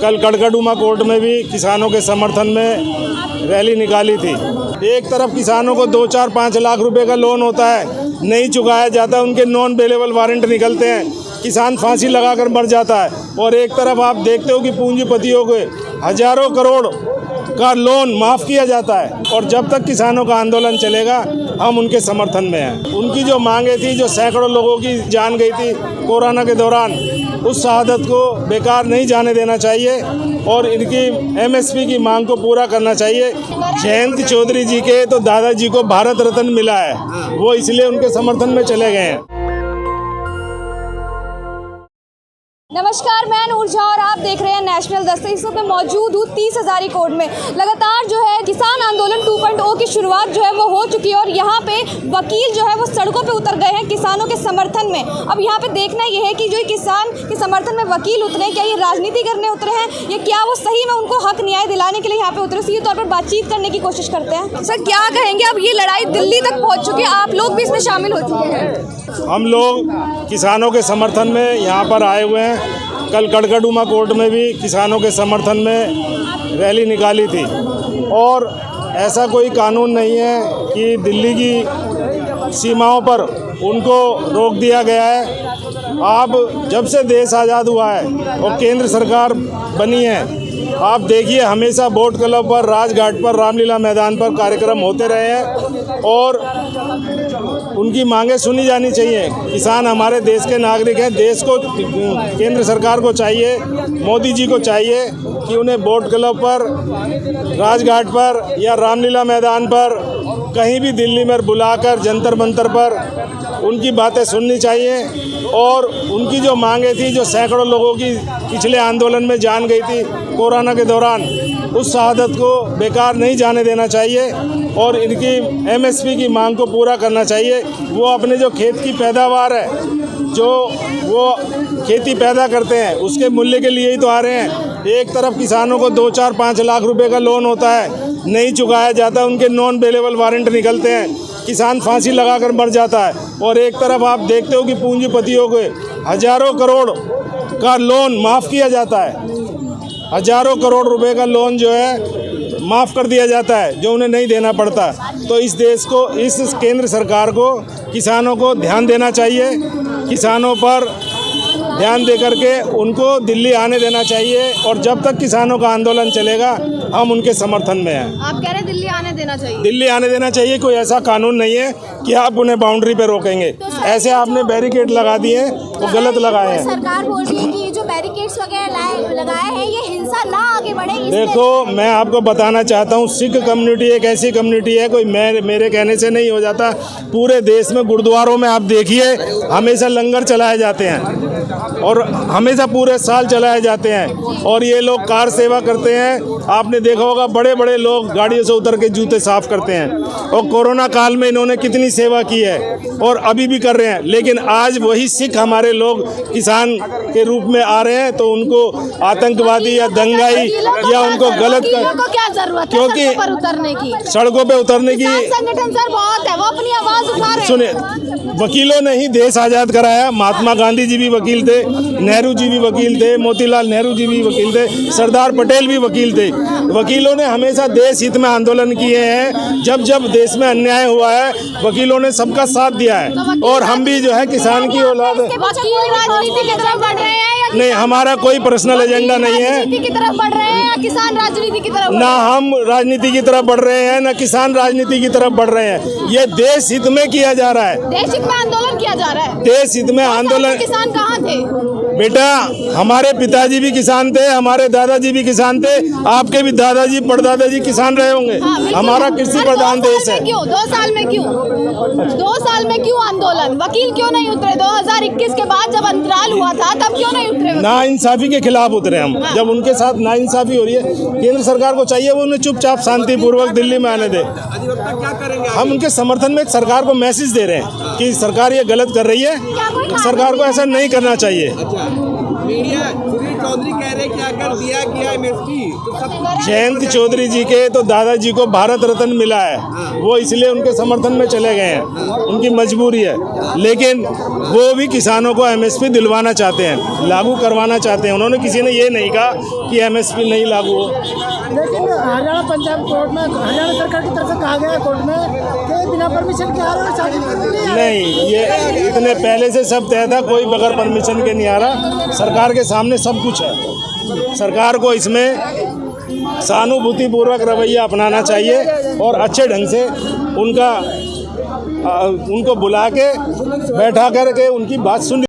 कल कड़कड़डूमा कोर्ट में भी किसानों के समर्थन में रैली निकाली थी। एक तरफ किसानों को 2-4-5 लाख रुपए का लोन होता है, नहीं चुकाया जाता, उनके नॉन बेलेबल वारंट निकलते हैं, किसान फांसी लगाकर मर जाता है। और एक तरफ आप देखते हो कि पूंजीपतियों को हजारों करोड़ का लोन माफ़ किया जाता है। और जब तक किसानों का आंदोलन चलेगा हम उनके समर्थन में हैं। उनकी जो मांगे थी, जो सैकड़ों लोगों की जान गई थी कोरोना के दौरान, उस शहादत को बेकार नहीं जाने देना चाहिए और इनकी MSP की मांग को पूरा करना चाहिए। जयंत चौधरी जी के तो दादाजी को भारत रत्न मिला है, वो इसलिए उनके समर्थन में चले गए हैं। नमस्कार, मैं नूर झा और आप देख रहे हैं नेशनल दस्तक। इस वक्त मैं मौजूद हूँ 30 हज़ारी कोर्ट में। लगातार जो है किसान आंदोलन 2.0 की शुरुआत जो है वो हो चुकी है और यहाँ पे वकील जो है वो सड़कों पे उतर गए हैं किसानों के समर्थन में। अब यहाँ पे देखना ये है कि जो किसान के समर्थन में वकील उतरे हैं, क्या ये राजनीति करने उतरे हैं या क्या वो सही में उनको हक न्याय दिलाने के लिए यहाँ पे उतरे, सीधे तौर पर बातचीत करने की कोशिश करते हैं। सर क्या कहेंगे, अब ये लड़ाई दिल्ली तक पहुँच चुकी है, आप लोग भी इसमें शामिल हो चुके हैं। हम लोग किसानों के समर्थन में यहाँ पर आए हुए हैं। कल कड़कड़डूमा कोर्ट में भी किसानों के समर्थन में रैली निकाली थी। और ऐसा कोई कानून नहीं है कि दिल्ली की सीमाओं पर उनको रोक दिया गया है। आप जब से देश आज़ाद हुआ है और केंद्र सरकार बनी है, आप देखिए हमेशा बोट क्लब पर, राजघाट पर, रामलीला मैदान पर कार्यक्रम होते रहे हैं और उनकी मांगें सुनी जानी चाहिए। किसान हमारे देश के नागरिक हैं। देश को, केंद्र सरकार को चाहिए, मोदी जी को चाहिए कि उन्हें बोट क्लब पर, राजघाट पर या रामलीला मैदान पर, कहीं भी दिल्ली में बुलाकर जंतर मंतर पर उनकी बातें सुननी चाहिए। और उनकी जो मांगें थी, जो सैकड़ों लोगों की पिछले आंदोलन में जान गई थी कोरोना के दौरान, उस शहादत को बेकार नहीं जाने देना चाहिए और इनकी MSP की मांग को पूरा करना चाहिए। वो अपने जो खेत की पैदावार है, जो वो खेती पैदा करते हैं, उसके मूल्य के लिए ही तो आ रहे हैं। एक तरफ किसानों को 2-4-5 लाख रुपए का लोन होता है, नहीं चुकाया जाता, उनके नॉन बेलेबल वारंट निकलते हैं, किसान फांसी लगाकर मर जाता है। और एक तरफ आप देखते हो कि पूंजीपतियों को हजारों करोड़ का लोन माफ़ किया जाता है, हजारों करोड़ रुपए का लोन जो है माफ़ कर दिया जाता है, जो उन्हें नहीं देना पड़ता। तो इस देश को, इस केंद्र सरकार को, किसानों को ध्यान देना चाहिए। किसानों पर ध्यान दे करके उनको दिल्ली आने देना चाहिए और जब तक किसानों का आंदोलन चलेगा हम उनके समर्थन में हैं। आप कह रहे हैं दिल्ली आने देना चाहिए? दिल्ली आने देना चाहिए। कोई ऐसा कानून नहीं है कि आप उन्हें बाउंड्री पे रोकेंगे। ऐसे आपने बैरिकेड लगा दिए, वो गलत लगाए हैं। सरकार बोल रही है कि जो बैरिकेड्स वगैरह लगाए हैं ये हिंसा ना आगे बढ़े। देखो, मैं आपको बताना चाहता हूँ, सिख कम्युनिटी एक ऐसी कम्युनिटी है, कोई मेरे कहने से नहीं हो जाता। पूरे देश में गुरुद्वारों में आप देखिए हमेशा लंगर चलाए जाते हैं और हमेशा पूरे साल चलाए जाते हैं। और ये लोग कार सेवा करते हैं। आपने देखा होगा बड़े बड़े लोग गाड़ियों से उतर के जूते साफ करते हैं। और कोरोना काल में इन्होंने कितनी सेवा की है और अभी भी कर रहे हैं। लेकिन आज वही सिख हमारे लोग किसान के रूप में आ रहे हैं, तो उनको आतंकवादी या दंगाई या उनको गलत क्या जरूरत है क्योंकि सड़कों पे उतरने की संगठन सर बहुत है, वो अपनी आवाज उठा रहे हैं। सुनिए, वकीलों ने ही देश आज़ाद कराया। महात्मा गांधी जी भी वकील थे, नेहरू जी भी वकील थे, मोतीलाल नेहरू जी भी वकील थे, सरदार पटेल भी वकील थे। वकीलों ने हमेशा देश हित में आंदोलन किए हैं। जब जब देश में अन्याय हुआ है वकीलों ने सबका साथ दिया है। और हम भी जो है किसान की औलाद राजनीति की तरफ बढ़ रहे हैं नहीं, हमारा कोई पर्सनल एजेंडा नहीं है। राजनीति की तरफ बढ़ रहे हैं या किसान राजनीति की तरफ? ना हम राजनीति की तरफ बढ़ रहे हैं, ना किसान राजनीति की तरफ बढ़ रहे हैं। ये देश हित में किया जा रहा है। देश हित में आंदोलन किया जा रहा है। देश हित में आंदोलन। किसान कहाँ थे बेटा? हमारे पिताजी भी किसान थे, हमारे दादाजी भी किसान थे, आपके भी दादाजी परदादाजी किसान रहे होंगे। हमारा कृषि प्रधान देश है। क्यों 2 साल में क्यों 2 साल में क्यों आंदोलन? वकील क्यों नहीं उतरे? 2021 के बाद जब अंतराल हुआ था तब क्यों नहीं उतरे? नाइंसाफी के खिलाफ उतरे हम। जब उनके साथ नाइंसाफी हो रही है, केंद्र सरकार को चाहिए वो उन्हें चुपचाप शांतिपूर्वक दिल्ली में आने दे। क्या करेंगे? हम उनके समर्थन में सरकार को मैसेज दे रहे हैं कि सरकार ये गलत कर रही है, सरकार को ऐसा नहीं करना चाहिए। मीडिया चौधरी कह रहे कि अगर दिया गया एमएसपी तो सब जयंत चौधरी जी के तो दादाजी को भारत रत्न मिला है, वो इसलिए उनके समर्थन में चले गए हैं, उनकी मजबूरी है। लेकिन वो भी किसानों को एमएसपी दिलवाना चाहते हैं, लागू करवाना चाहते हैं। उन्होंने किसी ने ये नहीं कहा कि एमएसपी नहीं लागू हो। लेकिन हरियाणा पंजाब कोर्ट में, हरियाणा सरकार की तरफ से कहा गया कोर्ट में कि बिना परमिशन के आ रहा है। नहीं, ये इतने पहले से सब तय था, कोई बगैर परमिशन के नहीं आ रहा। सरकार के सामने सब कुछ है। सरकार को इसमें सहानुभूतिपूर्वक रवैया अपनाना चाहिए और अच्छे ढंग से उनको बुला के बैठा करके उनकी बात सुन